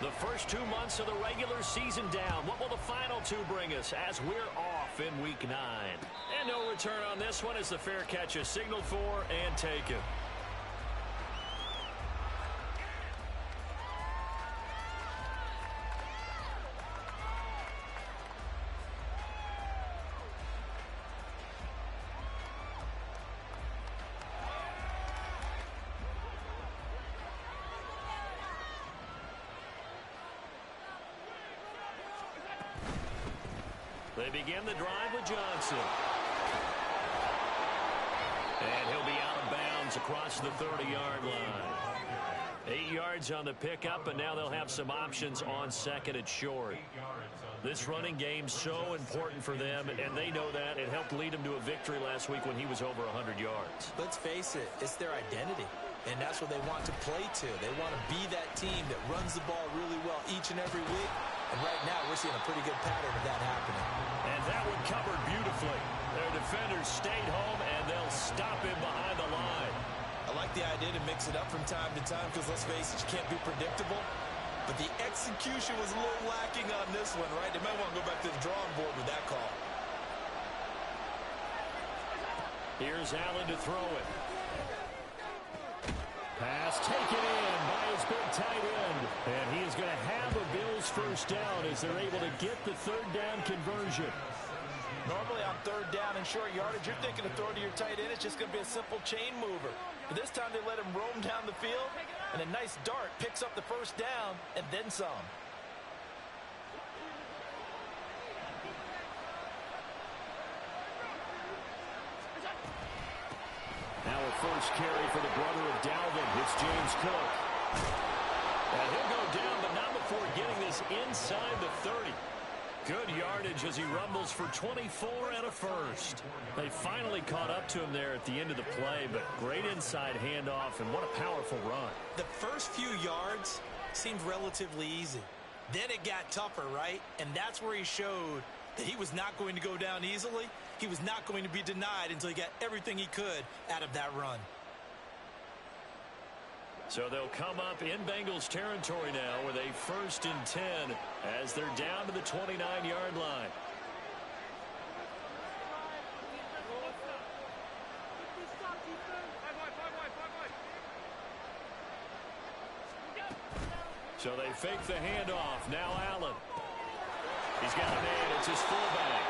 The first 2 months of the regular season down. What will the final 2 bring us as we're off in Week 9? And no return on this one as the fair catch is signaled for and taken. They begin the drive with Johnson. And he'll be out of bounds across the 30-yard line. 8 yards on the pickup, and now they'll have some options on second and short. This running game's so important for them, and they know that. It helped lead them to a victory last week when he was over 100 yards. Let's face it, it's their identity, and that's what they want to play to. They want to be that team that runs the ball really well each and every week, and right now we're seeing a pretty good pattern of that happening. And that one covered beautifully. Their defenders stayed home, and they'll stop him behind the line. I like the idea to mix it up from time to time because, let's face it, you can't be predictable. But the execution was a little lacking on this one, right? They might want to go back to the drawing board with that call. Here's Allen to throw it. Pass taken in by his big tight end. And he is going to have a Bills first down as they're able to get the third down conversion. Normally on third down and short yardage, you're thinking to throw to your tight end. It's just going to be a simple chain mover. But this time they let him roam down the field, and a nice dart picks up the first down and then some. Now a first carry for the brother of Dalvin. It's James Cook. And he'll go down, but not before getting this inside the 30. Good yardage as he rumbles for 24 and a first. They finally caught up to him there at the end of the play, but great inside handoff, and what a powerful run. The first few yards seemed relatively easy. Then it got tougher, right? And that's where he showed that he was not going to go down easily. He was not going to be denied until he got everything he could out of that run. So they'll come up in Bengals territory now with a 1st and 10 as they're down to the 29-yard line. So they fake the handoff. Now Allen. He's got a man. It's his fullback.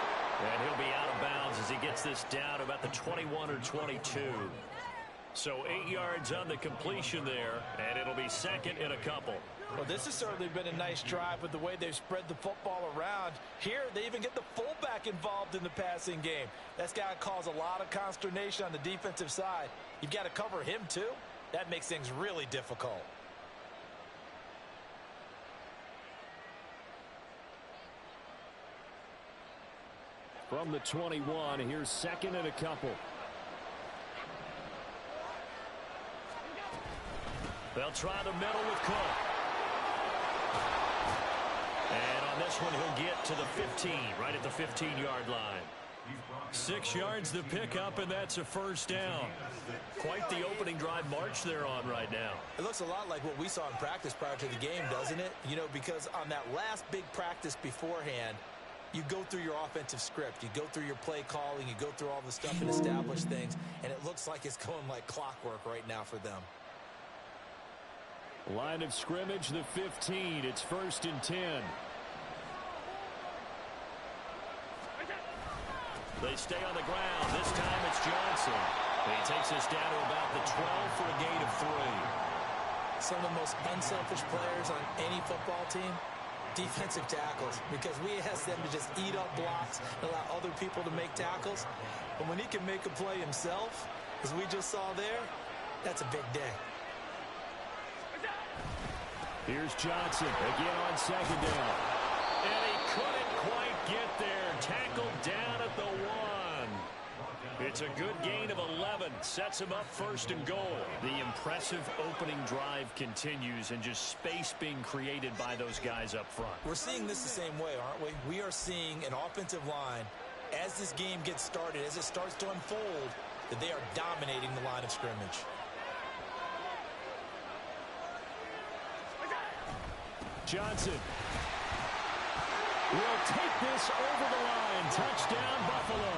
And he'll be out of bounds as he gets this down about the 21 or 22. So 8 yards on the completion there, and it'll be second and a couple. Well, this has certainly been a nice drive with the way they've spread the football around. Here, they even get the fullback involved in the passing game. That's got to cause a lot of consternation on the defensive side. You've got to cover him, too. That makes things really difficult. From the 21, here's second and a couple. They'll try the middle with Cook. And on this one, he'll get to the 15, right at the 15-yard line. 6 yards the pickup, and that's a first down. Quite the opening drive march they're on right now. It looks a lot like what we saw in practice prior to the game, doesn't it? You know, because on that last big practice beforehand, you go through your offensive script. You go through your play calling. You go through all the stuff and establish things. And it looks like it's going like clockwork right now for them. Line of scrimmage, the 15. It's 1st and 10. They stay on the ground. This time it's Johnson. He takes us down to about the 12 for a gain of 3. Some of the most unselfish players on any football team, defensive tackles, because we ask them to just eat up blocks and allow other people to make tackles. But when he can make a play himself, as we just saw there, that's a big day. Here's Johnson again on second down. And he couldn't quite get there. Tackled down at the 1. It's a good gain of 11. Sets him up 1st and goal. The impressive opening drive continues, and just space being created by those guys up front. We're seeing this the same way, aren't we? We are seeing an offensive line, as this game gets started, as it starts to unfold, that they are dominating the line of scrimmage. Johnson will take this over the line. Touchdown, Buffalo.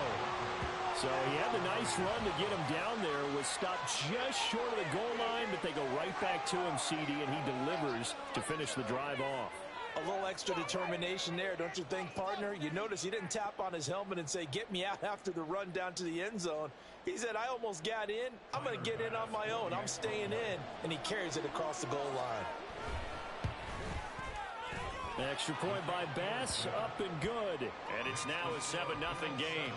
So he had the nice run to get him down there. Was stopped just short of the goal line, but they go right back to him, CD, and he delivers to finish the drive off. A little extra determination there, don't you think, partner? You notice he didn't tap on his helmet and say, get me out after the run down to the end zone. He said, I almost got in. I'm going to get in on my own. I'm staying in. And he carries it across the goal line. Extra point by Bass, up and good. And it's now a 7-0 game.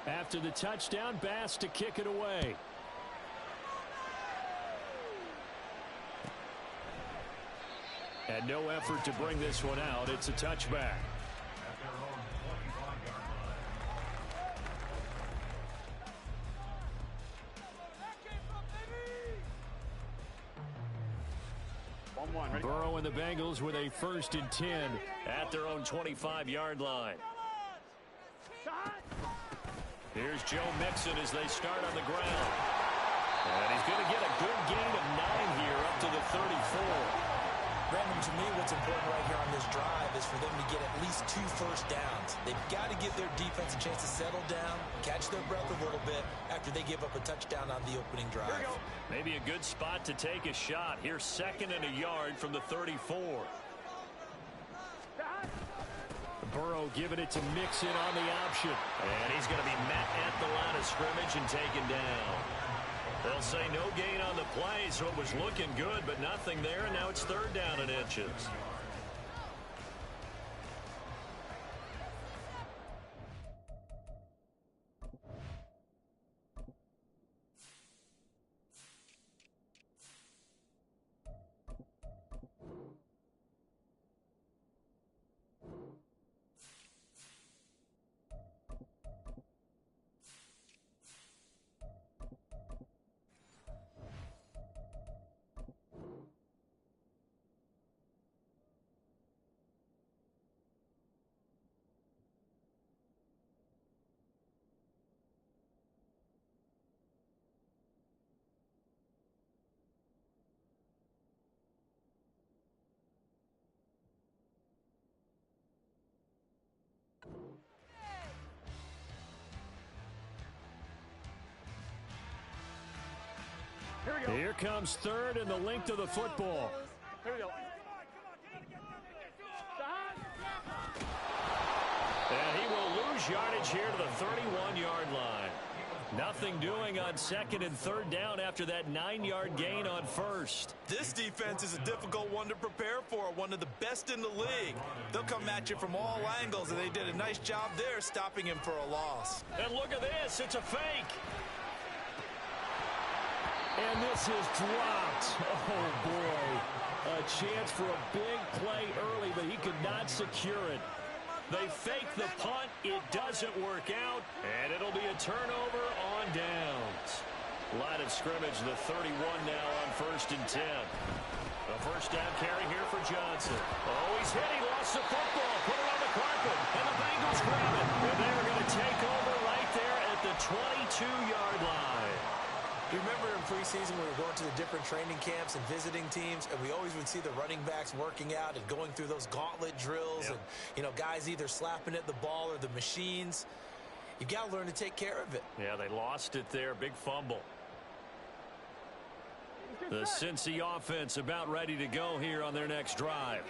After the touchdown, Bass to kick it away. And no effort to bring this one out. It's a touchback. Burrow and the Bengals with a 1st and 10 at their own 25-yard line. Here's Joe Mixon as they start on the ground. And he's going to get a good gain of 9 here up to the 34. Brandon, to me, what's important right here on this drive is for them to get at least 2 first downs. They've got to give their defense a chance to settle down, catch their breath a little bit after they give up a touchdown on the opening drive. Maybe a good spot to take a shot. Here's 2nd and a yard from the 34. Burrow giving it to Mixon on the option. And he's going to be met at the line of scrimmage and taken down. They'll say no gain on the play, so it was looking good, but nothing there, and now it's 3rd down and inches. Here comes 3rd and the length of the football. Here we go. And he will lose yardage here to the 31-yard line. Nothing doing on 2nd and 3rd down after that 9-yard gain on 1st. This defense is a difficult one to prepare for, one of the best in the league. They'll come at you from all angles, and they did a nice job there stopping him for a loss. And look at this. It's a fake. And this is dropped. Oh, boy. A chance for a big play early, but he could not secure it. They fake the punt. It doesn't work out, and it'll be a turnover on downs. Line of scrimmage, the 31 now on 1st and 10. A 1st down carry here for Johnson. Oh, he's hit. He lost the football. Put it on the carpet, and the Bengals grab it. And they're going to take over right there at the 22-yard line. You remember in preseason we were going to the different training camps and visiting teams, and we always would see the running backs working out and going through those gauntlet drills, and, you know, guys either slapping at the ball or the machines. You got to learn to take care of it. Yeah, they lost it there. Big fumble. The Cincy offense about ready to go here on their next drive.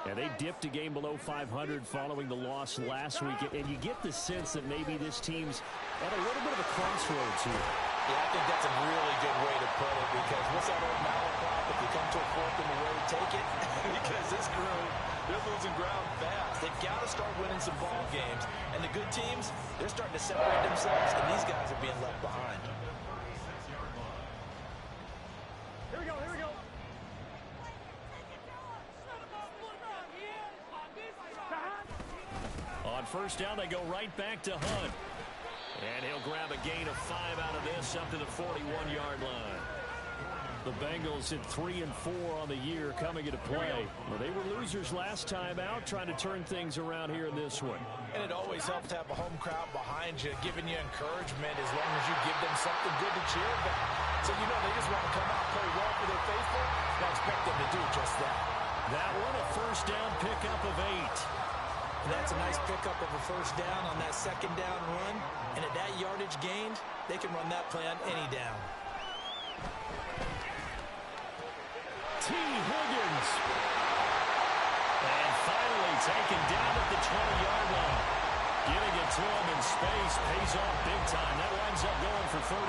Yeah, they dipped a game below 500 following the loss last week, and you get the sense that maybe this team's at a little bit of a crossroads here. Yeah, I think that's a really good way to put it, because what's that old malaprop? If you come to a fork in the road, take it. Because this group, they're losing ground fast. They've got to start winning some ball games. And the good teams, they're starting to separate themselves, and these guys are being left behind. Here we go, here we go. On 1st down, they go right back to Hunt. And he'll grab a gain of 5 out of this up to the 41-yard line. The Bengals at 3-4 on the year coming into play. Well, they were losers last time out, trying to turn things around here in this one. And it always helps to have a home crowd behind you, giving you encouragement as long as you give them something good to cheer about. So you know they just want to come out and play well for their faithful. And I expect them to do just that. That one, a first down pickup of 8. And that's a nice pickup of a first down on that second down run. And at that yardage gained, they can run that play on any down. T. Higgins. And finally taken down at the 20-yard line. Getting it to him in space pays off big time. That winds up going for 31.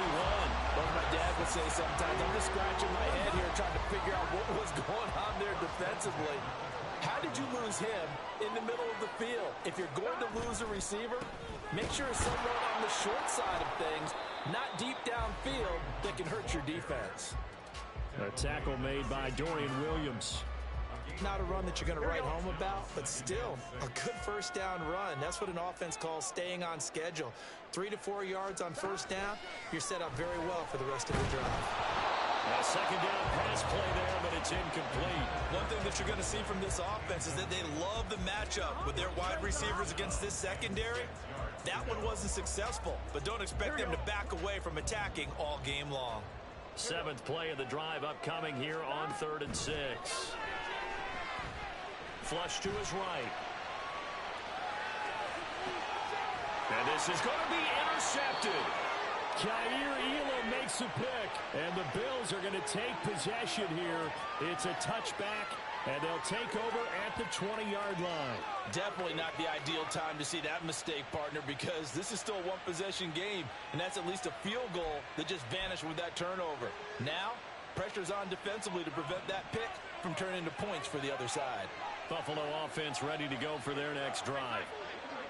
Well, my dad would say sometimes, I'm just scratching my head here trying to figure out what was going on there defensively. How did you lose him in the middle of the field? If you're going to lose a receiver, make sure it's someone on the short side of things, not deep downfield, that can hurt your defense. A tackle made by Dorian Williams. Not a run that you're going to write home about, but still a good first down run. That's what an offense calls staying on schedule. 3 to 4 yards on first down, you're set up very well for the rest of the drive. A second down pass play there, but it's incomplete. One thing that you're going to see from this offense is that they love the matchup with their wide receivers against this secondary. That one wasn't successful, but don't expect them to back away from attacking all game long. 7th play of the drive upcoming here on 3rd and 6. Flush to his right. And this is going to be intercepted. Khair Elam makes a pick, and the Bills are going to take possession here. It's a touchback, and they'll take over at the 20-yard line. Definitely not the ideal time to see that mistake, partner, because this is still a one-possession game, and that's at least a field goal that just vanished with that turnover. Now, pressure's on defensively to prevent that pick from turning into points for the other side. Buffalo offense ready to go for their next drive.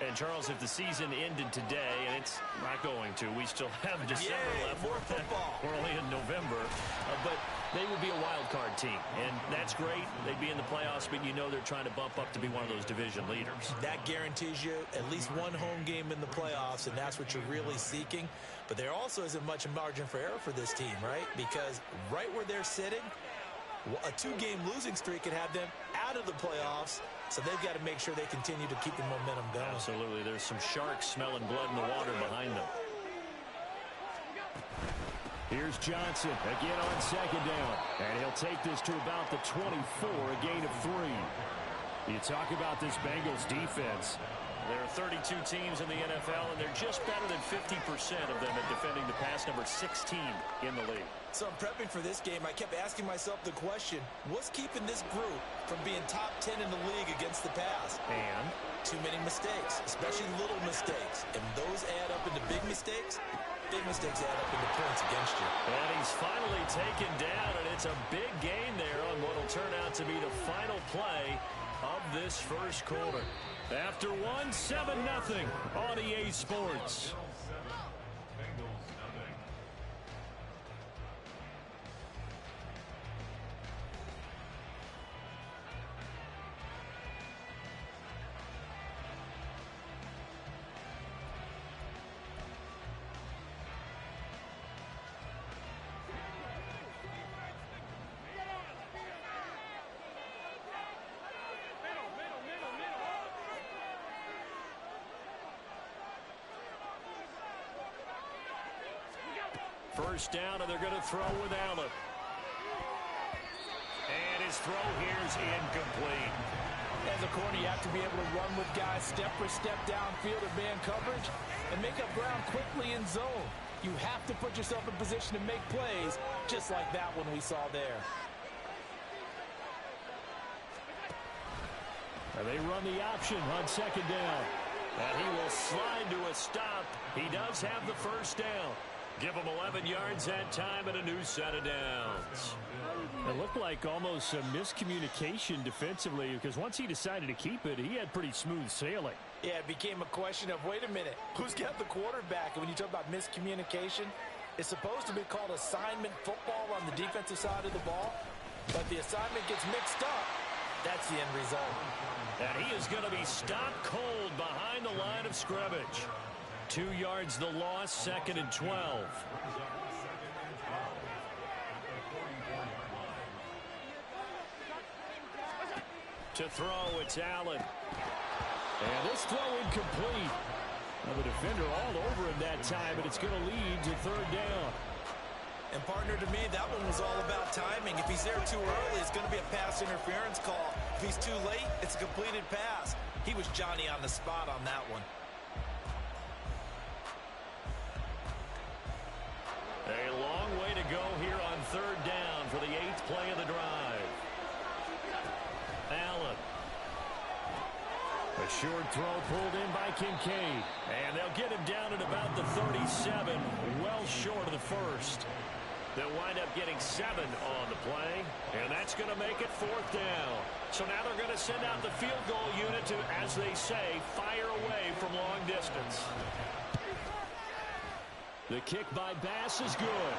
And, Charles, if the season ended today, and it's not going to, we still have December left. More football. We're only in November. But they would be a wild card team, and that's great. They'd be in the playoffs, but you know they're trying to bump up to be one of those division leaders. That guarantees you at least one home game in the playoffs, and that's what you're really seeking. But there also isn't much margin for error for this team, right? Because right where they're sitting, a 2-game losing streak could have them out of the playoffs, so they've got to make sure they continue to keep the momentum going. Absolutely. There's some sharks smelling blood in the water behind them. Here's Johnson again on second down, and he'll take this to about the 24, a gain of 3. You talk about this Bengals defense. There are 32 teams in the NFL, and they're just better than 50% of them at defending the pass, number 16 in the league. So I'm prepping for this game. I kept asking myself the question, what's keeping this group from being top 10 in the league against the pass? And? Too many mistakes, especially little mistakes. And those add up into big mistakes. Big mistakes add up into points against you. And he's finally taken down, and it's a big gain there on what will turn out to be the final play of this first quarter. After 7-0 on EA Sports. First down, and they're going to throw with Allen. And his throw here is incomplete. As a corner, you have to be able to run with guys step for step downfield or man coverage and make up ground quickly in zone. You have to put yourself in position to make plays, just like that one we saw there. And they run the option on second down. And he will slide to a stop. He does have the first down. Give him 11 yards that time and a new set of downs. It looked like almost a miscommunication defensively, because once he decided to keep it, he had pretty smooth sailing. Yeah, it became a question of, wait a minute, who's got the quarterback? And when you talk about miscommunication, it's supposed to be called assignment football on the defensive side of the ball. But the assignment gets mixed up. That's the end result. And he is going to be stopped cold behind the line of scrimmage. 2 yards the loss, 2nd and 12. To throw, it's Allen. And this throw incomplete. Well, the defender all over him that time, and it's going to lead to third down. And partner, to me, that one was all about timing. If he's there too early, it's going to be a pass interference call. If he's too late, it's a completed pass. He was Johnny on the spot on that one. A long way to go here on third down for the 8th play of the drive. Allen. A short throw pulled in by Kincaid. And they'll get him down at about the 37, well short of the first. They'll wind up getting 7 on the play, and that's going to make it 4th down. So now they're going to send out the field goal unit to, as they say, fire away from long distance. The kick by Bass is good.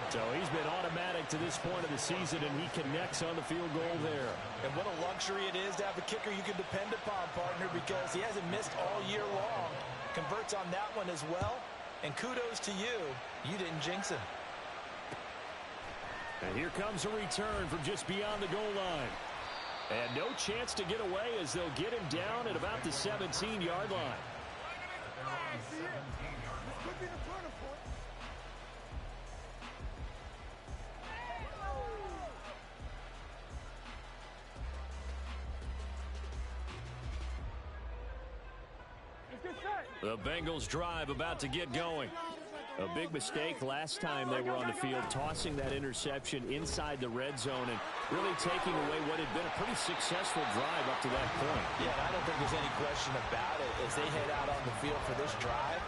So he's been automatic to this point of the season, and he connects on the field goal there. And what a luxury it is to have a kicker you can depend upon, partner, because he hasn't missed all year long. Converts on that one as well, and kudos to you. You didn't jinx him. And here comes a return from just beyond the goal line. And no chance to get away as they'll get him down at about the 17-yard line. The Bengals drive about to get going. A big mistake last time they were on the field, tossing that interception inside the red zone and really taking away what had been a pretty successful drive up to that point. Yeah, I don't think there's any question about it. As they head out on the field for this drive,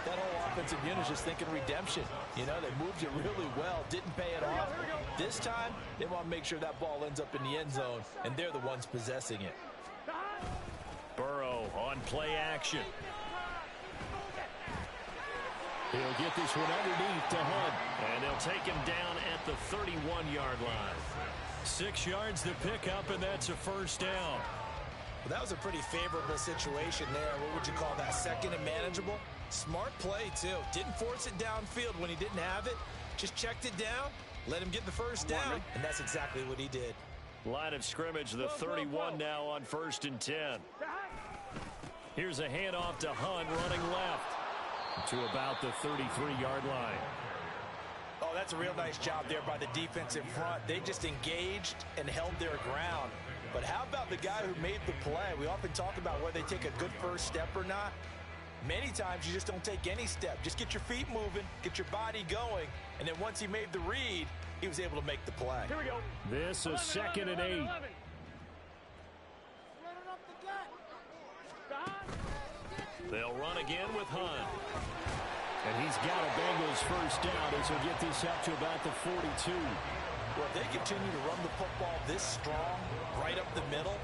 that whole offensive unit is just thinking redemption. You know, they moved it really well, didn't pay it off. This time, they want to make sure that ball ends up in the end zone, and they're the ones possessing it. Burrow on play action. He'll get this one underneath to Hunt, and they'll take him down at the 31-yard line. 6 yards to pick up, and that's a first down. Well, that was a pretty favorable situation there. What would you call that? Second and manageable? Smart play, too. Didn't force it downfield when he didn't have it. Just checked it down, let him get the first down, and that's exactly what he did. Line of scrimmage, the 31 now on 1st and 10. Here's a handoff to Hunt running left to about the 33-yard line. Oh, that's a real nice job there by the defense in front. They just engaged and held their ground. But how about the guy who made the play? We often talk about whether they take a good first step or not. Many times you just don't take any step. Just get your feet moving, get your body going, and then once he made the read, he was able to make the play. Here we go. This is 2nd and 8. They'll run again with Hunt. And he's got a Bengals first down as he'll get this up to about the 42. Well, if they continue to run the football this strong, right up the middle,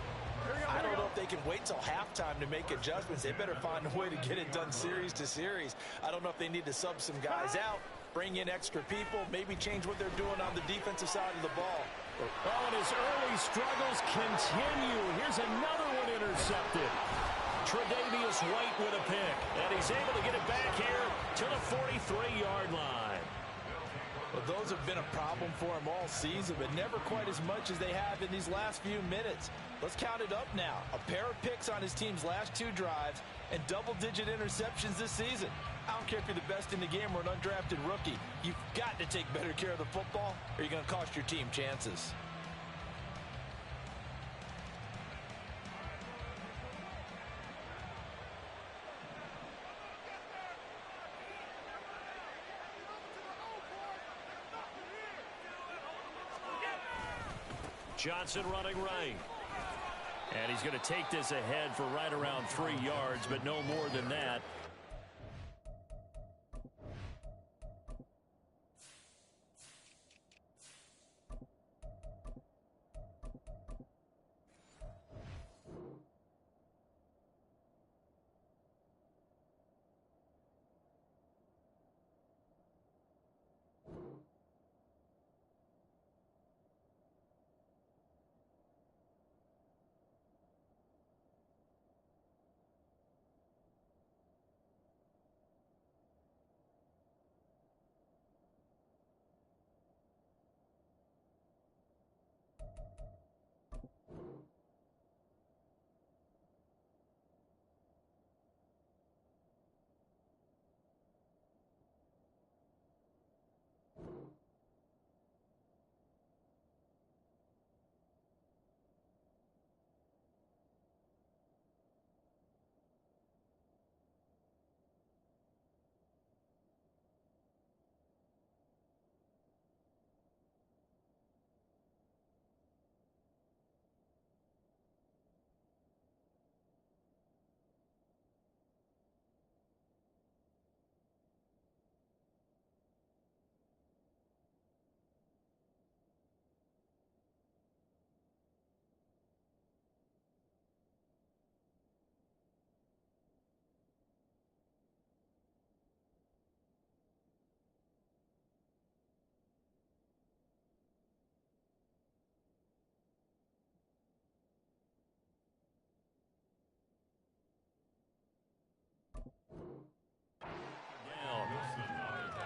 I don't know if they can wait till halftime to make adjustments. They better find a way to get it done series to series. I don't know if they need to sub some guys out, bring in extra people, maybe change what they're doing on the defensive side of the ball. Oh, and his early struggles continue. Here's another one intercepted. Tre'Davious White with a pick, and he's able to get it back here to the 43-yard line. Well, those have been a problem for him all season, but never quite as much as they have in these last few minutes. Let's count it up now. A pair of picks on his team's last 2 drives and double-digit interceptions this season. I don't care if you're the best in the game or an undrafted rookie. You've got to take better care of the football or you're going to cost your team chances. Johnson running right. And he's going to take this ahead for right around 3 yards, but no more than that.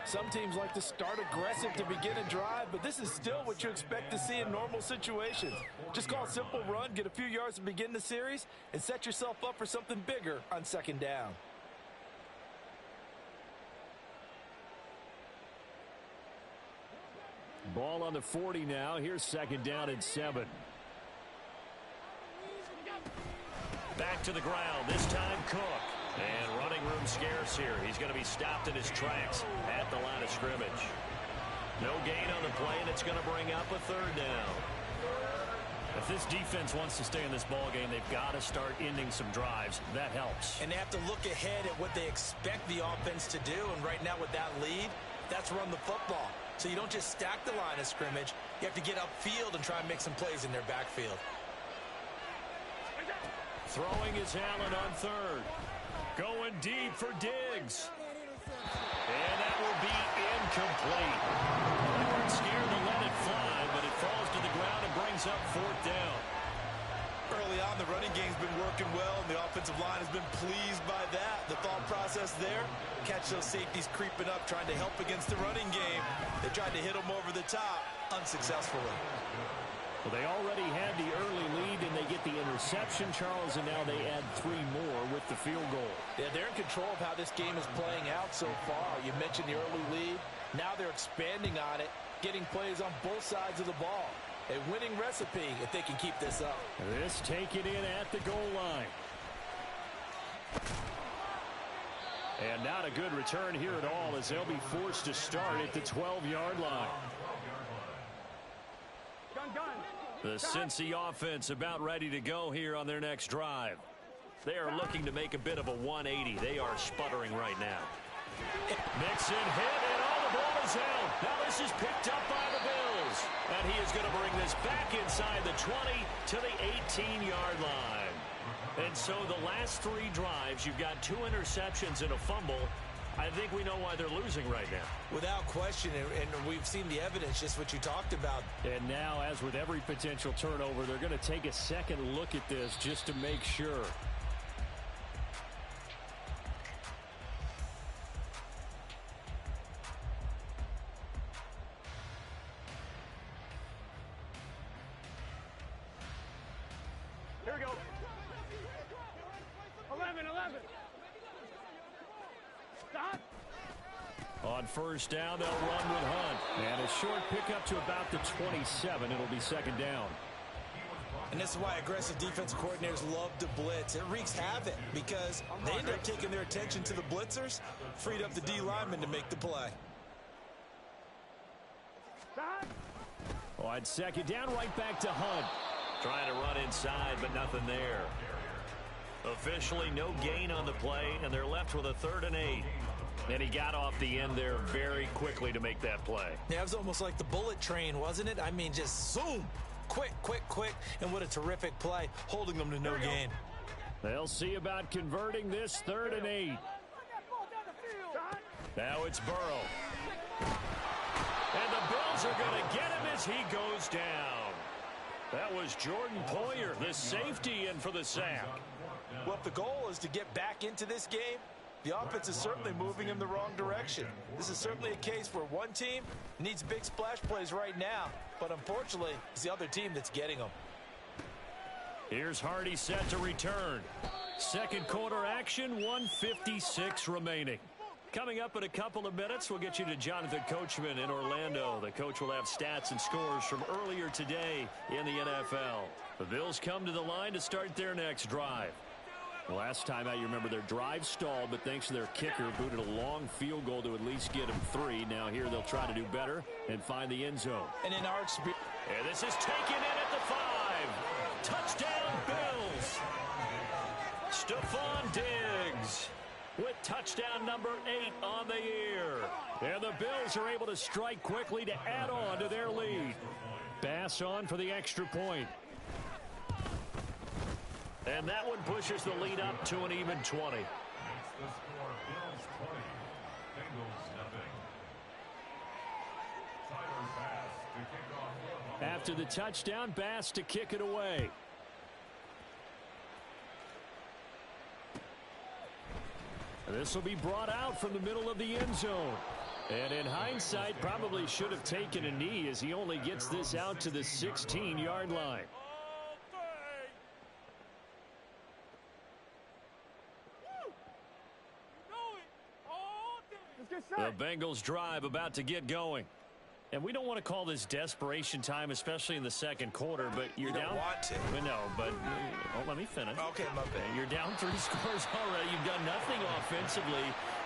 Some teams like to start aggressive to begin a drive, but this is still what you expect to see in normal situations. Just call a simple run, get a few yards to begin the series, and set yourself up for something bigger on second down. Ball on the 40 now. Here's second down and 7. Back to the ground. This time Cook. And running room scarce here. He's going to be stopped in his tracks at the line of scrimmage. No gain on the play, and it's going to bring up a third down. If this defense wants to stay in this ball game, they've got to start ending some drives. That helps. And they have to look ahead at what they expect the offense to do. And right now with that lead, that's run the football. So you don't just stack the line of scrimmage. You have to get upfield and try and make some plays in their backfield. Throwing is Allen on third. Going deep for Diggs. And that will be incomplete. They weren't scared to let it fly, but it falls to the ground and brings up fourth down. Early on, the running game's been working well, and the offensive line has been pleased by that. The thought process there, catch those safeties creeping up, trying to help against the running game. They tried to hit them over the top, unsuccessfully. Well, they already had the early lead, and they get the interception, Charles, and now they add 3 more with the field goal. Yeah, they're in control of how this game is playing out so far. You mentioned the early lead. Now they're expanding on it, getting plays on both sides of the ball. A winning recipe if they can keep this up. This taken in at the goal line. And not a good return here at all, as they'll be forced to start at the 12-yard line. The Cincy offense about ready to go here on their next drive. They are looking to make a bit of a 180. They are sputtering right now. Mixon hit, and all the ball is out. Now this is picked up by the Bills. And he is going to bring this back inside the 20 to the 18-yard line. And so the last 3 drives, you've got 2 interceptions and a fumble. I think we know why they're losing right now. Without question, and we've seen the evidence, just what you talked about. And now, as with every potential turnover, they're going to take a second look at this just to make sure. Here we go. 11. Stop. On first down, they'll run with Hunt. And a short pickup to about the 27. It'll be second down. And this is why aggressive defensive coordinators love to blitz. It wreaks havoc because they end up taking their attention to the blitzers, freed up the D lineman to make the play. On second down, right back to Hunt. Trying to run inside, but nothing there. Officially no gain on the play, and they're left with a 3rd and 8. And he got off the end there very quickly to make that play. Yeah, it was almost like the bullet train, wasn't it? I mean, just zoom. Quick. And what a terrific play, holding them to no gain. They'll see about converting this 3rd and 8. Now it's Burrow. And the Bills are going to get him as he goes down. That was Jordan Poyer, the safety, in for the sack. Well, if the goal is to get back into this game, the offense is certainly moving in the wrong direction. This is certainly a case where one team needs big splash plays right now, but unfortunately, it's the other team that's getting them. Here's Hardy set to return. Second quarter action, 1:56 remaining. Coming up in a couple of minutes, we'll get you to Jonathan Coachman in Orlando. The coach will have stats and scores from earlier today in the NFL. The Bills come to the line to start their next drive. Last time out, you remember their drive stalled, but thanks to their kicker, booted a long field goal to at least get them 3. Now here they'll try to do better and find the end zone. And in our experience, and this is taken in at the 5. Touchdown, Bills. Stephon Diggs with touchdown number 8 on the year. And the Bills are able to strike quickly to add on to their lead. Pass on for the extra point. And that one pushes the lead up to an even 20. After the touchdown, Bass to kick it away. This will be brought out from the middle of the end zone. And in hindsight, probably should have taken a knee as he only gets this out to the 16-yard line. The Bengals drive about to get going. And we don't want to call this desperation time, especially in the second quarter, but you're down. You don't want to. No, but let me finish. Okay, my bad. You're down 3 scores already. You've done nothing offensively,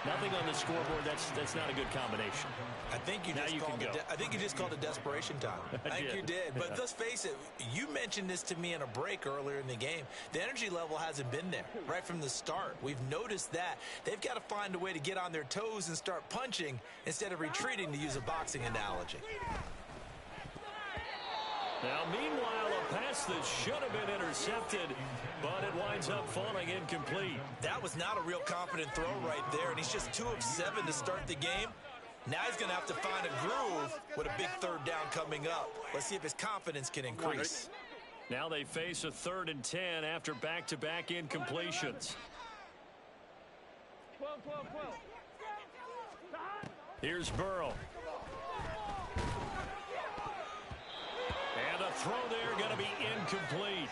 nothing on the scoreboard. That's not a good combination. I think you just called it desperation time. I think you did. But let's face it, you mentioned this to me in a break earlier in the game. The energy level hasn't been there right from the start. We've noticed that. They've got to find a way to get on their toes and start punching instead of retreating, to use a boxing analogy. Now, meanwhile, a pass that should have been intercepted, but it winds up falling incomplete. That was not a real confident throw right there, and he's just 2 of 7 to start the game. Now he's going to have to find a groove with a big third down coming up. Let's see if his confidence can increase. Now they face a 3rd and 10 after back-to-back incompletions. 12. Here's Burrow. And a throw there going to be incomplete.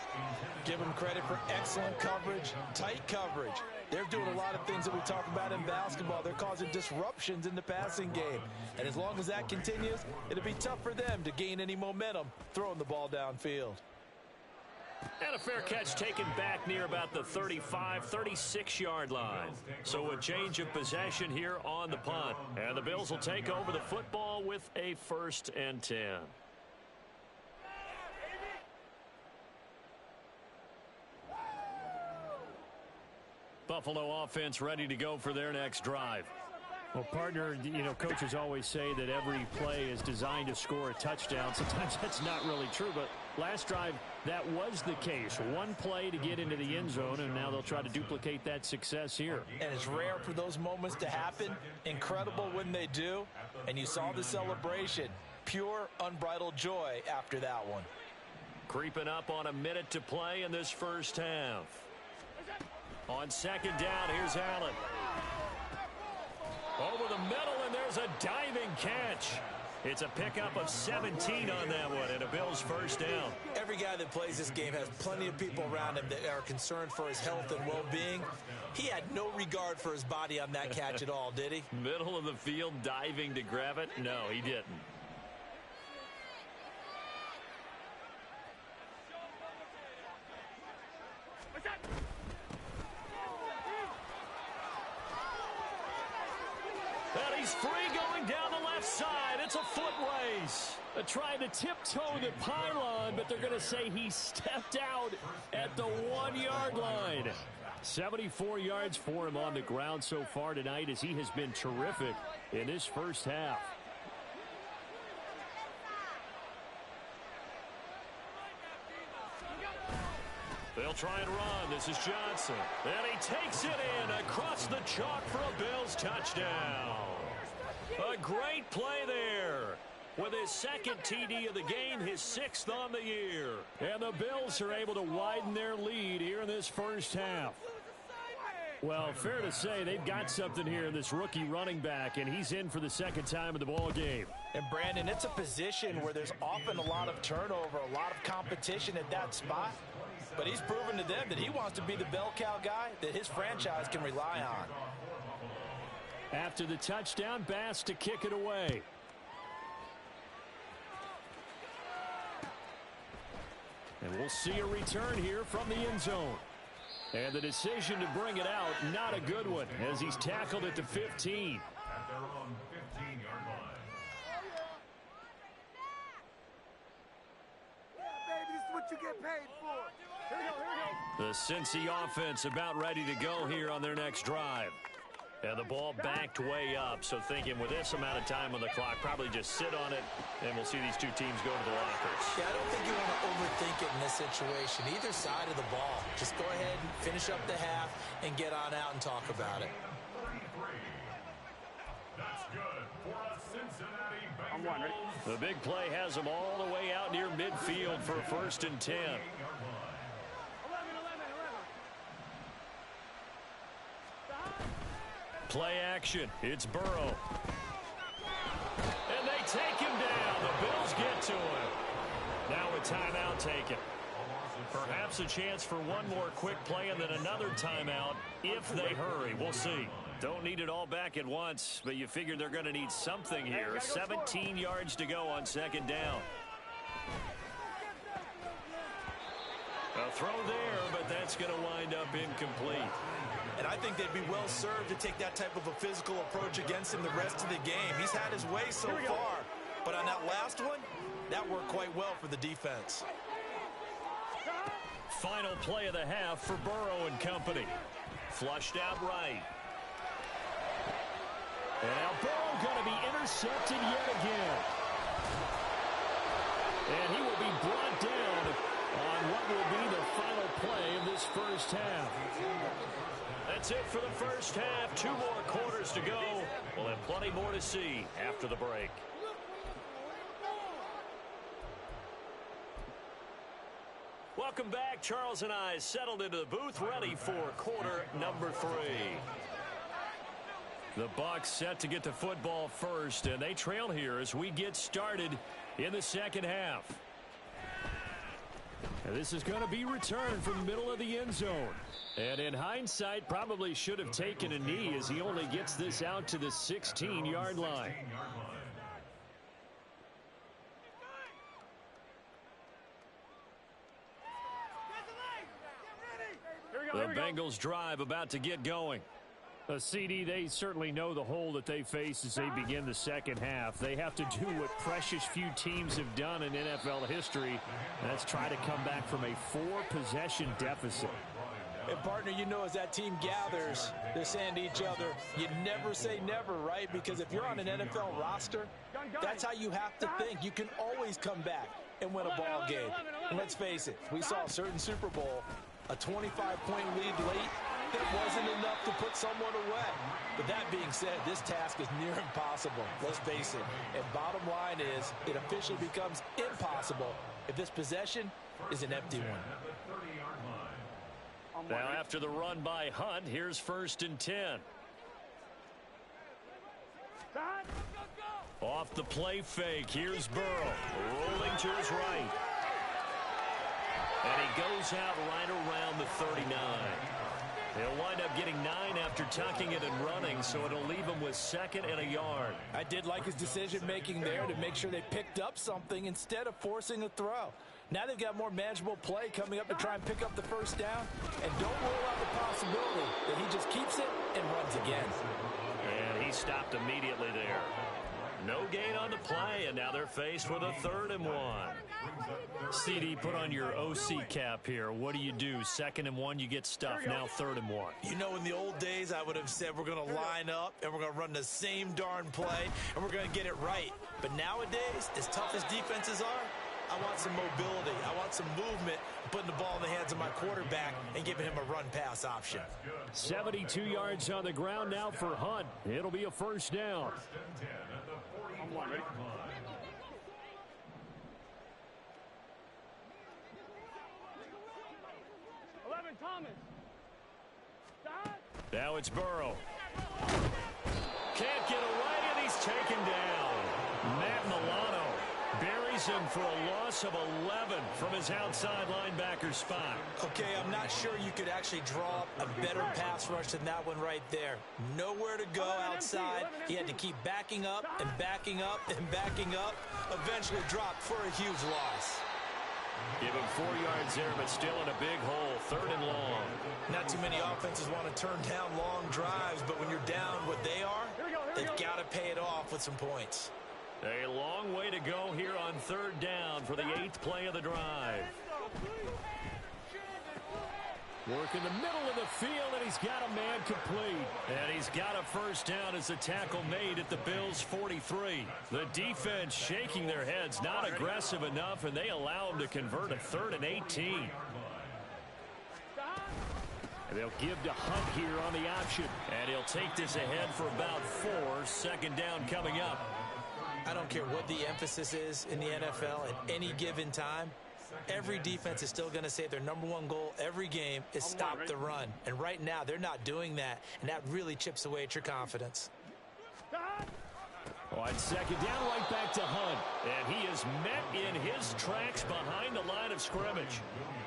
Give him credit for excellent coverage, tight coverage. They're doing a lot of things that we talk about in basketball. They're causing disruptions in the passing game. And as long as that continues, it'll be tough for them to gain any momentum throwing the ball downfield. And a fair catch taken back near about the 35, 36-yard line. So a change of possession here on the punt. And the Bills will take over the football with a 1st and 10. Buffalo offense ready to go for their next drive. Well, partner, coaches always say that every play is designed to score a touchdown. Sometimes that's not really true, but last drive, that was the case. One play to get into the end zone, and now they'll try to duplicate that success here. And it's rare for those moments to happen. Incredible when they do. And you saw the celebration. Pure, unbridled joy after that one. Creeping up on a minute to play in this first half. On 2nd down, here's Allen. Over the middle, and there's a diving catch. It's a pickup of 17 on that one, and a Bills 1st down. Every guy that plays this game has plenty of people around him that are concerned for his health and well-being. He had no regard for his body on that catch at all, did he? Middle of the field, diving to grab it? No, he didn't. And he's free going down the left side. It's a foot race. Trying to tiptoe the pylon, but they're going to say he stepped out at the 1-yard line. 74 yards for him on the ground so far tonight, as he has been terrific in this first half. They'll try and run. This is Johnson. And he takes it in across the chalk for a Bills touchdown. A great play there. With his 2nd TD of the game, his 6th on the year. And the Bills are able to widen their lead here in this first half. Well, fair to say they've got something here in this rookie running back, and he's in for the 2nd time of the ball game. And Brandon, it's a position where there's often a lot of turnover, a lot of competition at that spot. But he's proven to them that he wants to be the bell cow guy that his franchise can rely on. After the touchdown, Bass to kick it away. And we'll see a return here from the end zone. And the decision to bring it out, not a good one, as he's tackled at the 15. At their own 15-yard line. Yeah, baby, this is what you get paid for. Here we go. The Cincy offense about ready to go here on their next drive. And the ball backed way up, so thinking with this amount of time on the clock, probably just sit on it, and we'll see these two teams go to the lockers. Yeah, I don't think you want to overthink it in this situation. Either side of the ball. Just go ahead and finish up the half and get on out and talk about it. That's good for a Cincinnati Bengals. I'm one, ready? The big play has them all the way out near midfield for a 1st and 10. 11. Play action. It's Burrow. Perhaps a chance for one more quick play and then another timeout if they hurry. We'll see. Don't need it all back at once, but you figure they're going to need something here. 17 yards to go on second down. A throw there, but that's going to wind up incomplete. And I think they'd be well served to take that type of a physical approach against him the rest of the game. He's had his way so far, but on that last one, that worked quite well for the defense. Final play of the half for Burrow and company. Flushed out right. And now Burrow going to be intercepted yet again. And he will be brought down on what will be the final play of this first half. That's it for the first half. 2 more quarters to go. We'll have plenty more to see after the break. Welcome back. Charles and I settled into the booth, ready for quarter number 3. The Bucs set to get the football first, and they trail here as we get started in the second half. And this is going to be returned from the middle of the end zone. And in hindsight, probably should have taken a knee as he only gets this out to the 16-yard line. The Bengals drive about to get going. CD, they certainly know the hole that they face as they begin the second half. They have to do what precious few teams have done in NFL history, and that's try to come back from a 4-possession deficit. And, partner, you know, as that team gathers, they're saying to each other, you never say never, right? Because if you're on an NFL roster, that's how you have to think. You can always come back and win a ball game. And let's face it, we saw a certain Super Bowl, a 25-point lead late. It wasn't enough to put someone away. But that being said, this task is near impossible. Let's face it. And bottom line is, it officially becomes impossible if this possession is an empty one. Now after the run by Hunt, here's 1st and 10. Off the play fake, here's Burrow. Rolling to his right. And he goes out right around the 39. He'll wind up getting 9 after tucking it and running, so it'll leave him with 2nd and a yard. I did like his decision-making there to make sure they picked up something instead of forcing a throw. Now they've got more manageable play coming up to try and pick up the first down. And don't rule out the possibility that he just keeps it and runs again. And he stopped immediately there. No gain on the play, and now they're faced with a 3rd and 1. CD, put on your OC cap here. What do you do? 2nd and 1, you get stuffed. Now 3rd and 1. You know, in the old days, I would have said we're going to line up and we're going to run the same darn play and we're going to get it right. But nowadays, as tough as defenses are, I want some mobility. I want some movement, putting the ball in the hands of my quarterback and giving him a run-pass option. 72 yards on the ground now for Hunt. It'll be a 1st down. Ready? Thomas. Now it's Burrow. Can't get away, and he's taken down. Matt Milano buries him for a loss of 11 from his outside linebacker spot. Okay, I'm not sure you could actually draw up a better pass rush than that one right there. Nowhere to go outside. He had to keep backing up and backing up and backing up. Eventually dropped for a huge loss. Give him 4 yards there, but still in a big hole. 3rd and long. Not too many offenses want to turn down long drives, but when you're down what they are, they've got to pay it off with some points. A long way to go here on 3rd down for the 8th play of the drive. Work in the middle of the field, and he's got a man complete. And he's got a 1st down as the tackle made at the Bills' 43. The defense shaking their heads, not aggressive enough, and they allow him to convert a 3rd and 18. And they'll give to Hunt here on the option. And he'll take this ahead for about 4. 2nd down coming up. I don't care what the emphasis is in the NFL at any given time. Every defense is still going to say their #1 goal every game is stop the run. And right now, they're not doing that, and that really chips away at your confidence. On second down, right back to Hunt. And he is met in his tracks behind the line of scrimmage.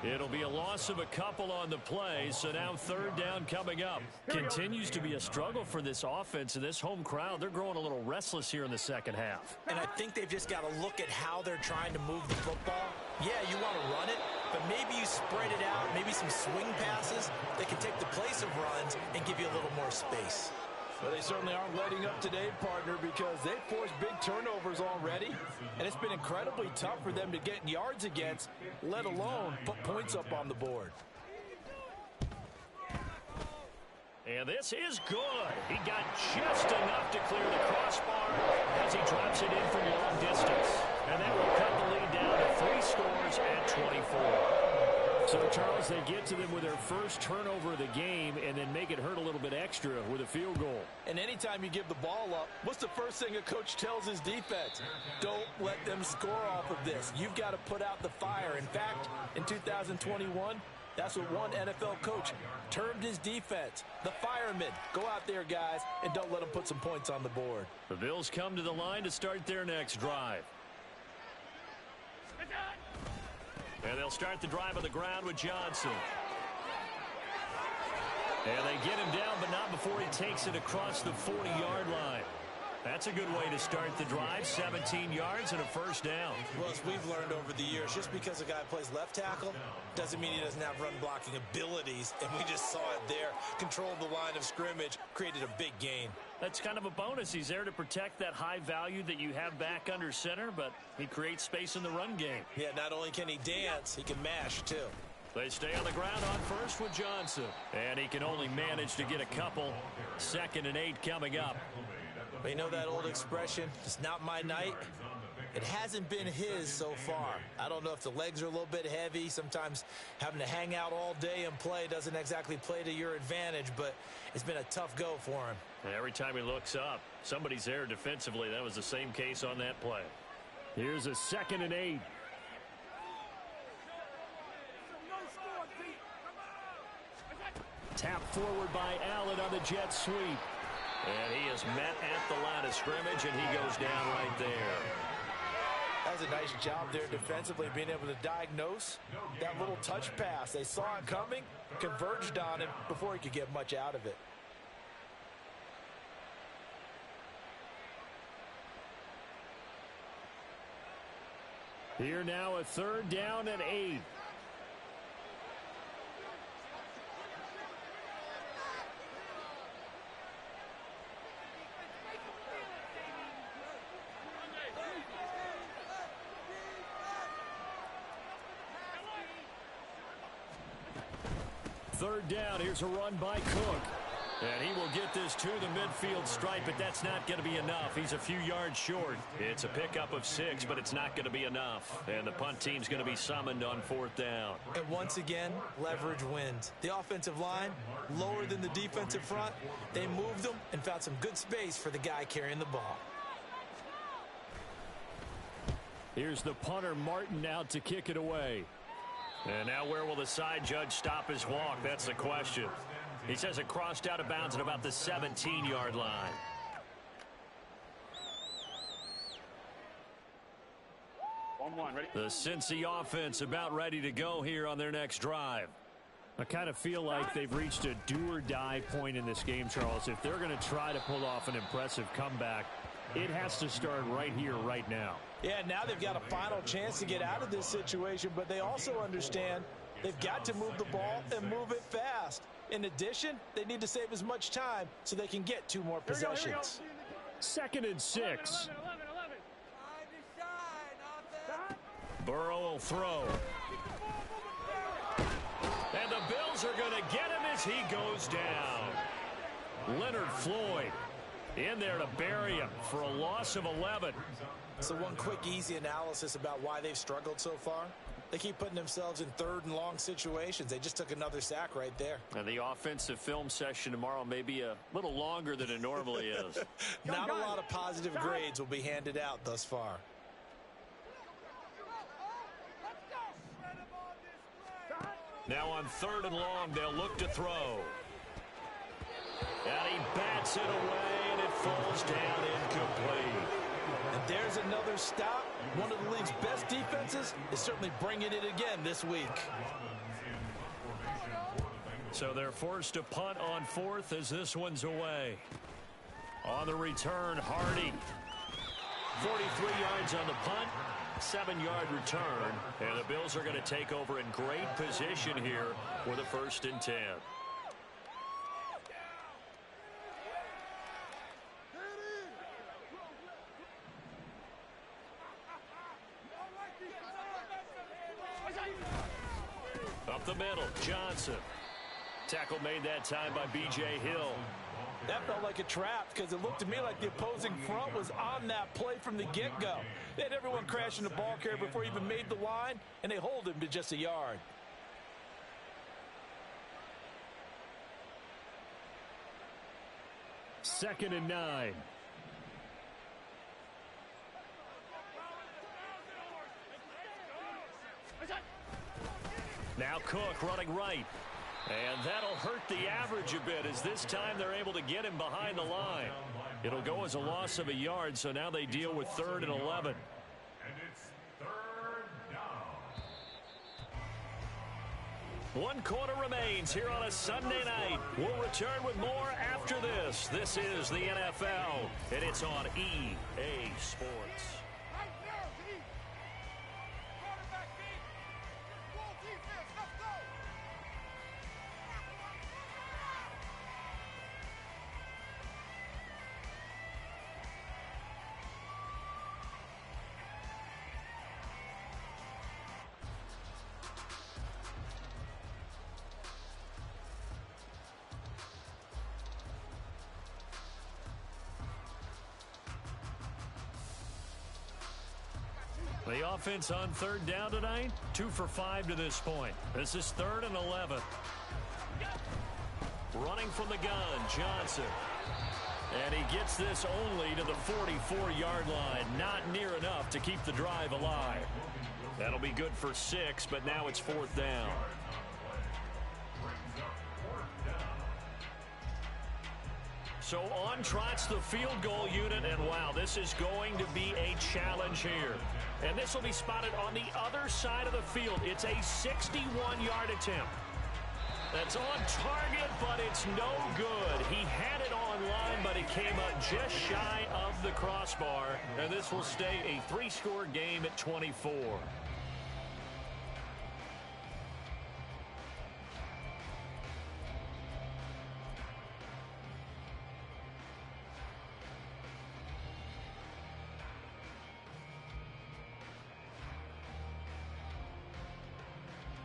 It'll be a loss of a couple on the play, so now third down coming up. Continues to be a struggle for this offense and this home crowd. They're growing a little restless here in the second half. And I think they've just got to look at how they're trying to move the football. Yeah, you want to run it, but maybe you spread it out, maybe some swing passes that can take the place of runs and give you a little more space. Well, they certainly aren't letting up today, partner, because they've forced big turnovers already, and it's been incredibly tough for them to get yards against, let alone put points up on the board. And this is good. He got just enough to clear the crossbar as he drops it in from long distance. And that will cut the lead down to 3 scores at 24. So, Charles, they get to them with their first turnover of the game and then make it hurt a little bit extra with a field goal. And anytime you give the ball up, what's the first thing a coach tells his defense? Don't let them score off of this. You've got to put out the fire. In fact, in 2021, that's what one NFL coach termed his defense, the firemen. Go out there, guys, and don't let them put some points on the board. The Bills come to the line to start their next drive. And they'll start the drive on the ground with Johnson. And they get him down, but not before he takes it across the 40-yard line. That's a good way to start the drive. 17 yards and a first down. Well, as we've learned over the years, just because a guy plays left tackle doesn't mean he doesn't have run blocking abilities. And we just saw it there. Controlled the line of scrimmage, created a big gain. That's kind of a bonus. He's there to protect that high value that you have back under center, but he creates space in the run game. Yeah, not only can he dance, he can mash, too. They stay on the ground on first with Johnson. And he can only manage to get a couple. 2nd and 8 coming up. But you know that old expression, it's not my night? It hasn't been his so far. I don't know if the legs are a little bit heavy. Sometimes having to hang out all day and play doesn't exactly play to your advantage, but it's been a tough go for him. And every time he looks up, somebody's there defensively. That was the same case on that play. Here's a 2nd and 8. Tap forward by Allen on the jet sweep. And he is met at the line of scrimmage, and he goes down right there. That was a nice job there defensively, being able to diagnose that little touch pass. They saw it coming, converged on him before he could get much out of it. Here now a 3rd down and 8. Third down, here's a run by Cook. And he will get this to the midfield stripe, but that's not going to be enough. He's a few yards short. It's a pickup of 6, but it's not going to be enough. And the punt team's going to be summoned on 4th down. And once again, leverage wins. The offensive line, lower than the defensive front. They moved them and found some good space for the guy carrying the ball. Here's the punter, Martin, out to kick it away. And now where will the side judge stop his walk? That's the question. He says it crossed out of bounds at about the 17-yard line. Ready? The Cincy offense about ready to go here on their next drive. I kind of feel like they've reached a do-or-die point in this game, Charles. If they're going to try to pull off an impressive comeback, it has to start right here, right now. Yeah, now they've got a final chance to get out of this situation, but they also understand they've got to move the ball and move it fast. In addition, they need to save as much time so they can get 2 more possessions. 2nd and 6. Burrow will throw. And the Bills are going to get him as he goes down. Leonard Floyd in there to bury him for a loss of 11. So one quick, easy analysis about why they've struggled so far. They keep putting themselves in 3rd and long situations. They just took another sack right there. And the offensive film session tomorrow may be a little longer than it normally is. Not a lot of positive grades will be handed out thus far. Now on 3rd and long, they'll look to throw. And he bats it away, and it falls down incomplete. And there's another stop. One of the league's best defenses is certainly bringing it again this week. So they're forced to punt on fourth as this one's away. On the return, Hardy. 43 yards on the punt, 7-yard return. And the Bills are going to take over in great position here for the 1st and 10. Up the middle, Johnson. Tackle made that time by B.J. Hill. That felt like a trap because it looked to me like the opposing front was on that play from the get-go. They had everyone crashing the ball carrier before he even made the line, and they hold him to just a yard. Second and 9. Now Cook running right. And that'll hurt the average a bit as this time they're able to get him behind the line. It'll go as a loss of a yard, so now they deal with 3rd and 11. And it's 3rd down. 1 quarter remains here on a Sunday night. We'll return with more after this. This is the NFL, and it's on EA Sports. The offense on 3rd down tonight, 2 for 5 to this point. This is 3rd and 11. Running from the gun, Johnson. And he gets this only to the 44-yard line. Not near enough to keep the drive alive. That'll be good for 6, but now it's 4th down. So on trots the field goal unit, and wow, this is going to be a challenge here. And this will be spotted on the other side of the field. It's a 61-yard attempt. That's on target, but it's no good. He had it on line, but it came up just shy of the crossbar. And this will stay a 3-score game at 24.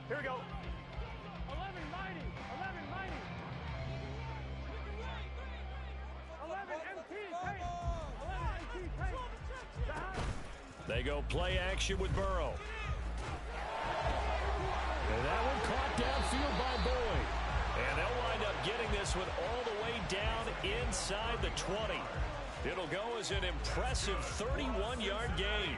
Here we go. 11 mighty. 11 mighty. 11 MT pace. 11 MT pace. They go play action with Burrow. And that one caught downfield by Boyd. And they'll wind up getting this one all the way down inside the 20. It'll go as an impressive 31-yard gain.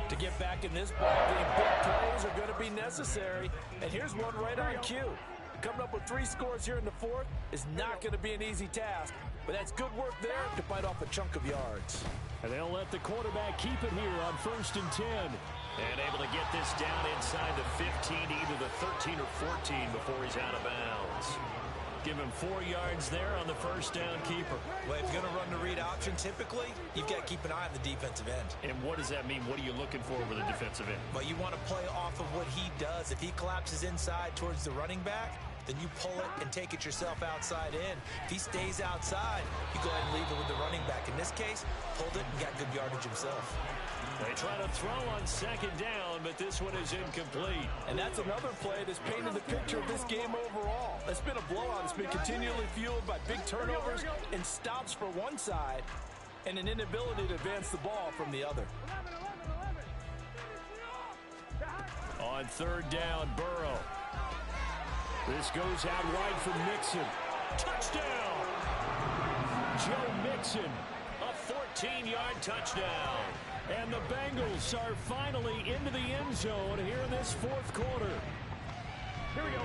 To get back in this ballgame, big plays are going to be necessary. And here's one right on cue. Coming up with 3 scores here in the 4th is not going to be an easy task. But that's good work there to bite off a chunk of yards. And they'll let the quarterback keep it here on 1st and 10. And able to get this down inside the 15, either the 13 or 14 before he's out of bounds. Give him 4 yards there on the 1st down keeper. Well, if you're going to run the read option, typically, you've got to keep an eye on the defensive end. And what does that mean? What are you looking for with the defensive end? Well, you want to play off of what he does. If he collapses inside towards the running back, then you pull it and take it yourself outside in. If he stays outside, you go ahead and leave it with the running back. In this case, pulled it and got good yardage himself. They try to throw on 2nd down, but this one is incomplete. And that's another play that's painted the picture of this game overall. It's been a blowout. It's been continually fueled by big turnovers and stops for one side and an inability to advance the ball from the other. 11. On 3rd down, Burrow. This goes out wide for Mixon. Touchdown! Joe Mixon, a 14-yard touchdown. And the Bengals are finally into the end zone here in this 4th quarter. Here we go.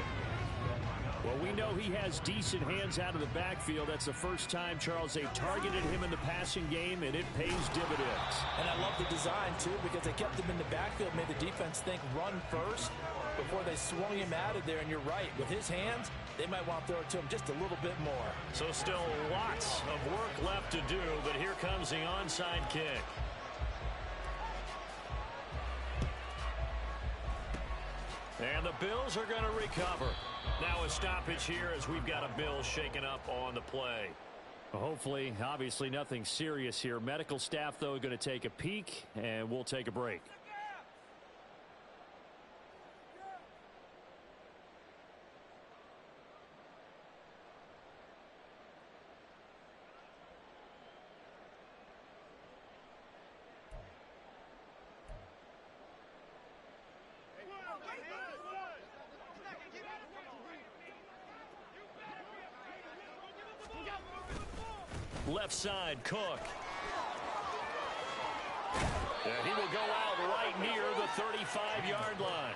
Well, we know he has decent hands out of the backfield. That's the first time, Charles, they targeted him in the passing game, and it pays dividends. And I love the design, too, because they kept him in the backfield, made the defense think run first before they swung him out of there. And you're right, with his hands, they might want to throw it to him just a little bit more. So still lots of work left to do, but here comes the onside kick. And the Bills are going to recover. Now a stoppage here as we've got a Bills shaken up on the play. Well, hopefully, obviously nothing serious here. Medical staff, though, going to take a peek, and we'll take a break. Left side, Cook. And he will go out right near the 35-yard line.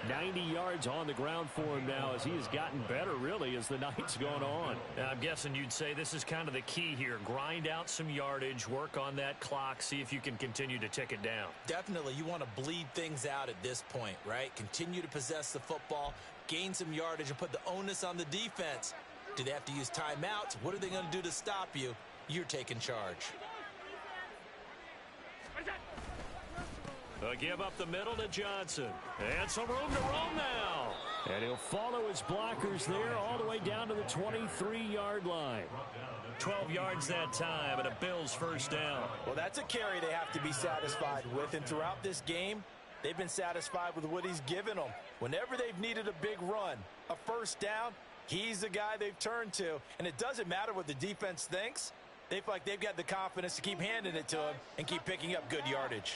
90 yards on the ground for him now as he has gotten better, really, as the night's gone on. I'm guessing you'd say this is kind of the key here. Grind out some yardage, work on that clock, see if you can continue to tick it down. Definitely, you want to bleed things out at this point, right? Continue to possess the football, gain some yardage, and put the onus on the defense. Do they have to use timeouts? What are they going to do to stop you? You're taking charge. A give up the middle to Johnson. And some room to roam now. And he'll follow his blockers there all the way down to the 23-yard line. 12 yards that time and a Bills first down. Well, that's a carry they have to be satisfied with. And throughout this game, they've been satisfied with what he's given them. Whenever they've needed a big run, a first down, he's the guy they've turned to. And it doesn't matter what the defense thinks. They feel like they've got the confidence to keep handing it to him and keep picking up good yardage.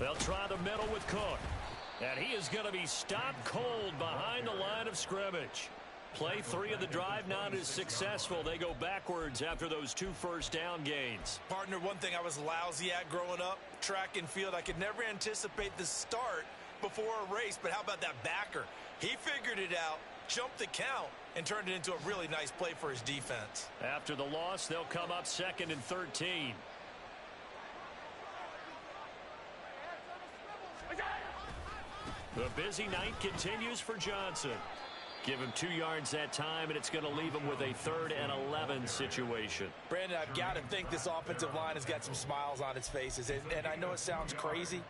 They'll try the middle with Cook. And he is going to be stopped cold behind the line of scrimmage. Play 3 of the drive not as successful. They go backwards after those 2 first down gains. Partner, one thing I was lousy at growing up, track and field, I could never anticipate the start before a race, but how about that backer? He figured it out, jumped the count, and turned it into a really nice play for his defense. After the loss, they'll come up 2nd and 13. The busy night continues for Johnson. Give him 2 yards that time, and it's going to leave him with a 3rd and 11 situation. Brandon, I've got to think this offensive line has got some smiles on its faces. And I know it sounds crazy,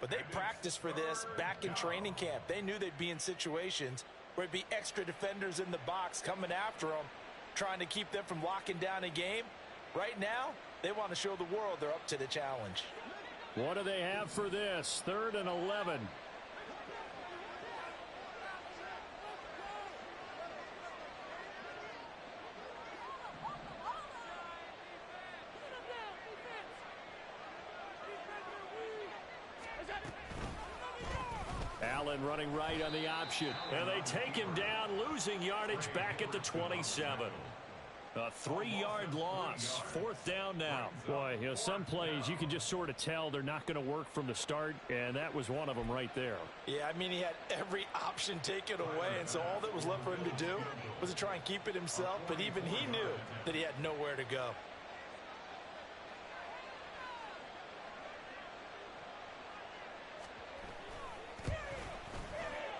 but they practiced for this back in training camp. They knew they'd be in situations where it'd be extra defenders in the box coming after them, trying to keep them from locking down a game. Right now, they want to show the world they're up to the challenge. What do they have for this? 3rd and 11. Allen running right on the option. And they take him down, losing yardage back at the 27. A 3-yard loss. 4th down now. Boy, you know, some plays you can just sort of tell they're not going to work from the start, and that was one of them right there. Yeah, I mean, he had every option taken away, and so all that was left for him to do was to try and keep it himself, but even he knew that he had nowhere to go.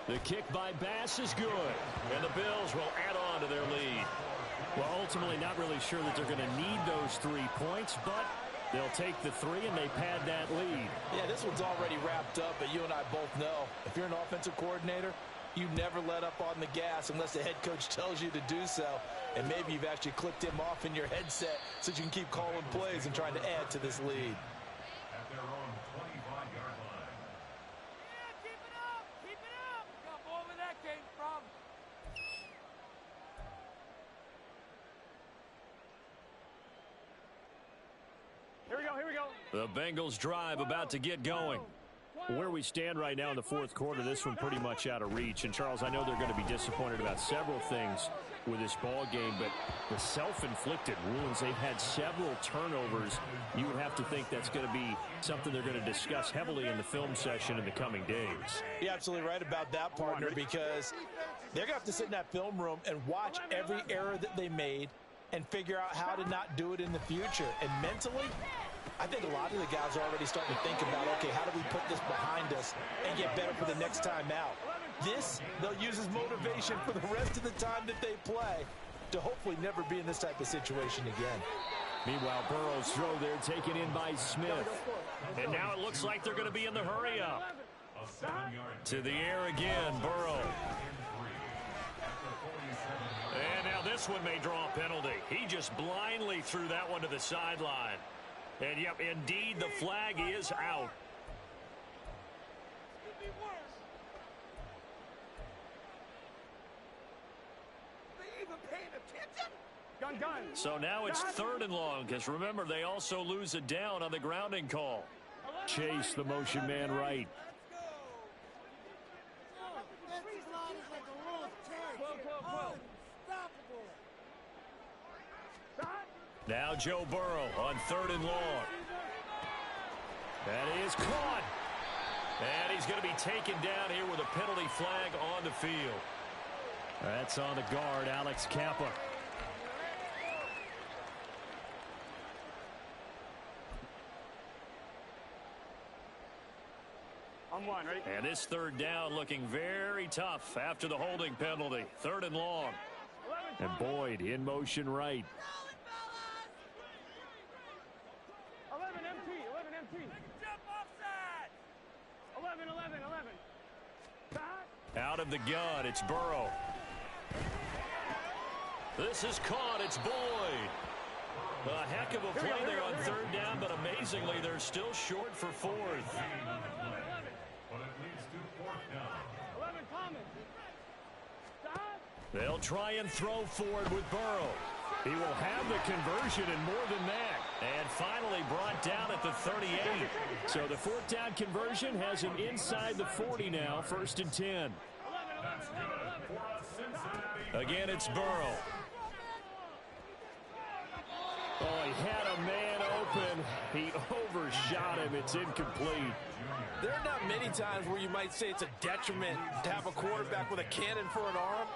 The kick by Bass is good, and the Bills will add on to their lead. Well, ultimately not really sure that they're going to need those 3 points, but they'll take the 3 and they pad that lead. Yeah, this one's already wrapped up, but you and I both know if you're an offensive coordinator, you never let up on the gas unless the head coach tells you to do so. And maybe you've actually clicked him off in your headset so you can keep calling plays and trying to add to this lead. At their own 25-yard line. Yeah, keep it up! Keep it up! Got more where that came from. Here we go, here we go. The Bengals drive about to get going. Where we stand right now in the 4th quarter, this one pretty much out of reach. And, Charles, I know they're going to be disappointed about several things with this ball game, but the self-inflicted wounds, they've had several turnovers. You would have to think that's going to be something they're going to discuss heavily in the film session in the coming days. You're absolutely right about that, partner, because they're going to have to sit in that film room and watch every error that they made and figure out how to not do it in the future. And mentally, I think a lot of the guys are already starting to think about, okay, how do we put this behind us and get better for the next time out? This, they'll use as motivation for the rest of the time that they play to hopefully never be in this type of situation again. Meanwhile, Burrow's throw there taken in by Smith. And now it looks like they're going to be in the hurry up. To the air again, Burrow. And now this one may draw a penalty. He just blindly threw that one to the sideline. And, yep, indeed, the flag is out. So now it's 3rd and long, because remember, they also lose a down on the grounding call. Chase, the motion man right. Now Joe Burrow on 3rd and long. That is caught. And he's going to be taken down here with a penalty flag on the field. That's on the guard, Alex Kappa. On one, ready? And this 3rd down looking very tough after the holding penalty. 3rd and long. And Boyd in motion right. 11 MT, 11 MT. Jump offside. 11. Out of the gun, it's Burrow. This is caught, it's Boyd. A heck of a play there on 3rd down, but amazingly, they're still short for 4th. But it leads to 4th down. 11 Thomas. They'll try and throw forward with Burrow. He will have the conversion and more than that. And finally brought down at the 38. So the 4th down conversion has him inside the 40 now, 1st and 10. That's good for a Cincinnati. Again, it's Burrow. Oh, he had a man open. He overshot him. It's incomplete. There are not many times where you might say it's a detriment to have a quarterback with a cannon for an arm,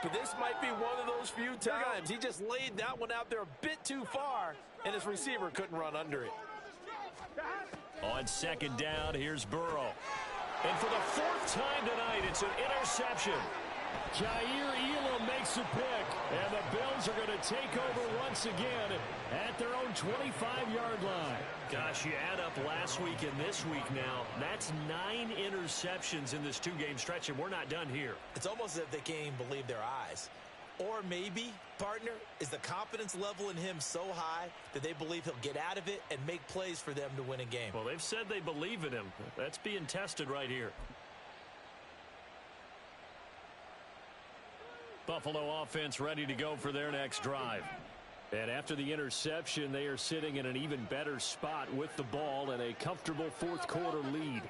but this might be one of those few times. He just laid that one out there a bit too far, and his receiver couldn't run under it. On 2nd down, here's Burrow. And for the 4th time tonight, it's an interception. Jair Elam makes a pick, and the Bills are going to take over once again at their own 25-yard line. Gosh, you add up last week and this week now, that's 9 interceptions in this 2-game stretch, and we're not done here. It's almost as if they can't even believe their eyes. Or maybe, partner, is the confidence level in him so high that they believe he'll get out of it and make plays for them to win a game. Well, they've said they believe in him. That's being tested right here. Buffalo offense ready to go for their next drive. And after the interception, they are sitting in an even better spot with the ball and a comfortable 4th quarter lead.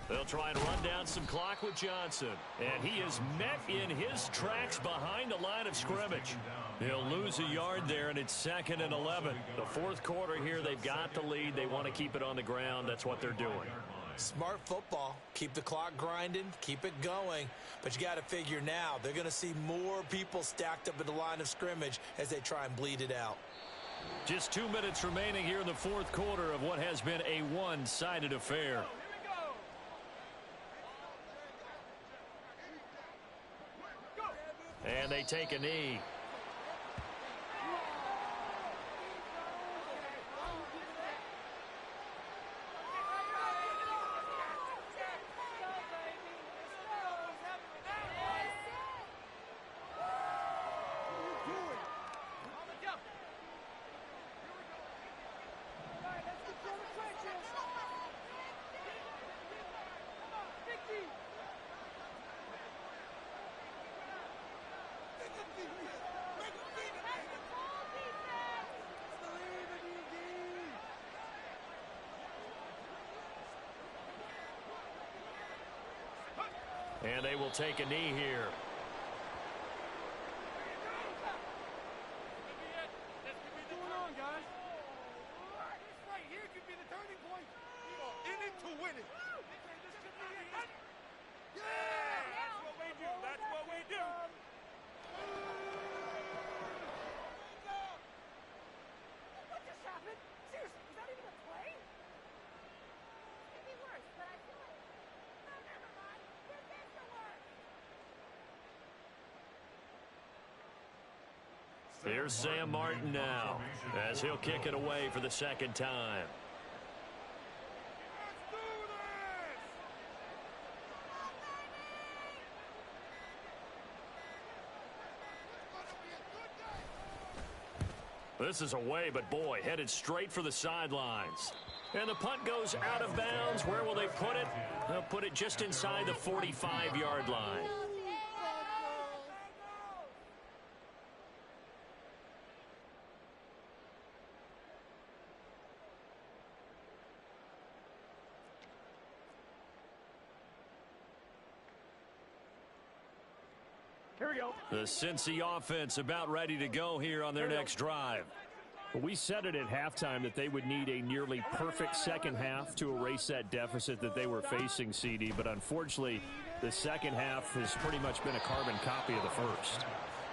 They'll try and run down some clock with Johnson. And he is met in his tracks behind the line of scrimmage. He'll lose a yard there, and it's 2nd and 11. The 4th quarter here, they've got the lead. They want to keep it on the ground. That's what they're doing. Smart football. Keep the clock grinding. Keep it going. But you got to figure now, they're going to see more people stacked up at the line of scrimmage as they try and bleed it out. Just 2 minutes remaining here in the 4th quarter of what has been a one-sided affair. And they take a knee. And they will take a knee here. What's going on, guys? This right here could be the turning point. We are in it to win it. This could be it. Yeah! That's what we do. That's what we do. What just happened? Seriously, was that even a play? It could be worse, but I feel like... No, never mind. This is the worst. Here's Sam Martin now as he'll kick it away for the second time. Let's do this! This is away, but boy, headed straight for the sidelines. And the punt goes out of bounds. Where will they put it? They'll put it just inside the 45-yard line. Here we go. The Cincy offense about ready to go here on their next drive. We said it at halftime that they would need a nearly perfect second half to erase that deficit that they were facing, CD. But unfortunately, the second half has pretty much been a carbon copy of the first.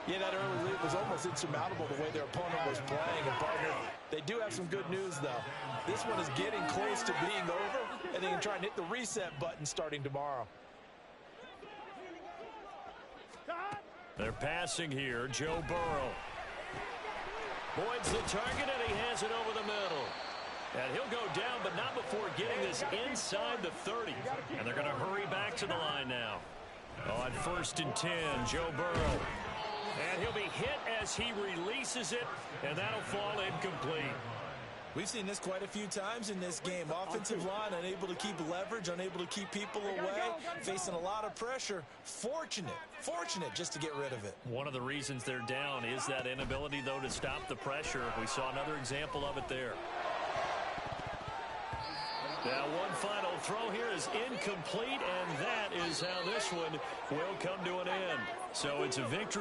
Yeah, that early lead was almost insurmountable the way their opponent was playing. And, partner, they do have some good news, though. This one is getting close to being over, and they can try and hit the reset button starting tomorrow. They're passing here. Joe Burrow. Boyd's the target, and he has it over the middle. And he'll go down, but not before getting this inside the 30. And they're going to hurry back to the line now. On 1st and 10, Joe Burrow. And he'll be hit as he releases it, and that'll fall incomplete. We've seen this quite a few times in this game. Offensive line unable to keep leverage, unable to keep people away, facing a lot of pressure. Fortunate just to get rid of it. One of the reasons they're down is that inability, though, to stop the pressure. We saw another example of it there. Now, one final throw here is incomplete, and that is how this one will come to an end. So it's a victory.